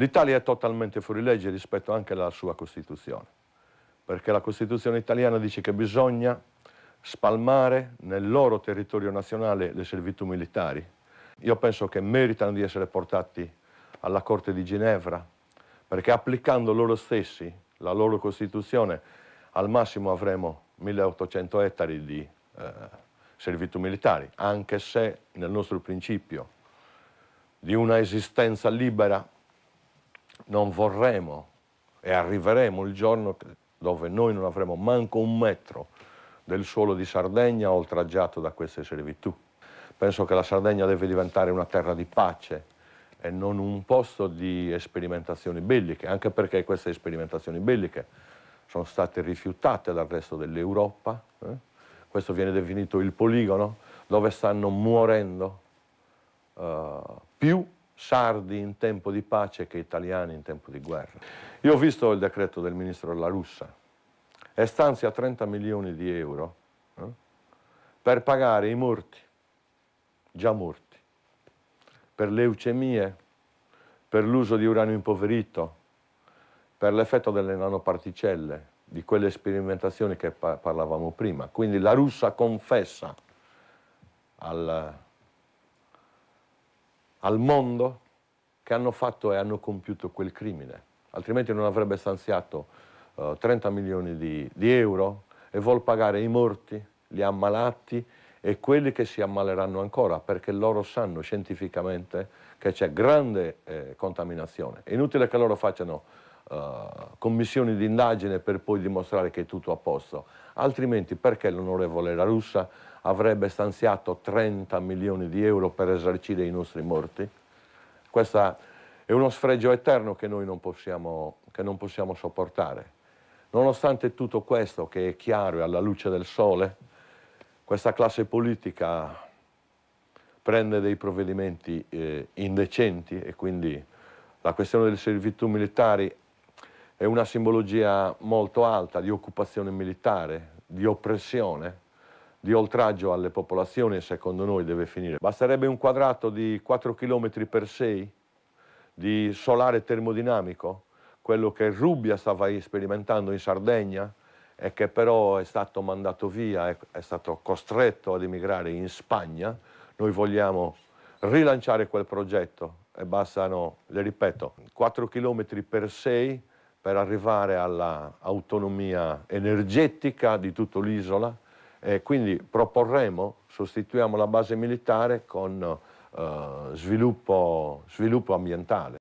L'Italia è totalmente fuorilegge rispetto anche alla sua Costituzione, perché la Costituzione italiana dice che bisogna spalmare nel loro territorio nazionale le servitù militari. Io penso che meritano di essere portati alla Corte di Ginevra, perché applicando loro stessi la loro Costituzione, al massimo avremo 1800 ettari di servitù militari, anche se nel nostro principio di una esistenza libera non vorremmo e arriveremo il giorno dove noi non avremo manco un metro del suolo di Sardegna oltraggiato da queste servitù. Penso che la Sardegna deve diventare una terra di pace e non un posto di sperimentazioni belliche, anche perché queste sperimentazioni belliche sono state rifiutate dal resto dell'Europa. Questo viene definito il poligono, dove stanno morendo più sardi in tempo di pace che italiani in tempo di guerra. Io ho visto il decreto del ministro La Russa e stanzia 30 milioni di euro per pagare i morti, già morti, per leucemie, per l'uso di uranio impoverito, per l'effetto delle nanoparticelle, di quelle sperimentazioni che parlavamo prima. Quindi La Russa confessa al mondo che hanno fatto e hanno compiuto quel crimine, altrimenti non avrebbe stanziato 30 milioni di euro e vuol pagare i morti, gli ammalati e quelli che si ammaleranno ancora, perché loro sanno scientificamente che c'è grande contaminazione. È inutile che loro facciano commissioni di indagine per poi dimostrare che è tutto a posto, altrimenti perché l'onorevole La Russa avrebbe stanziato 30 milioni di euro per risarcire i nostri morti? Questo è uno sfregio eterno che noi non possiamo sopportare. Nonostante tutto questo, che è chiaro e alla luce del sole, questa classe politica prende dei provvedimenti indecenti e quindi la questione delle servitù militari è una simbologia molto alta di occupazione militare, di oppressione, di oltraggio alle popolazioni e secondo noi deve finire. Basterebbe un quadrato di 4 km per 6 di solare termodinamico, quello che Rubbia stava sperimentando in Sardegna e che però è stato mandato via, è stato costretto ad emigrare in Spagna. Noi vogliamo rilanciare quel progetto e bastano, le ripeto, 4 km per 6 per arrivare all'autonomia energetica di tutta l'isola e quindi proporremo, sostituiamo la base militare con sviluppo ambientale.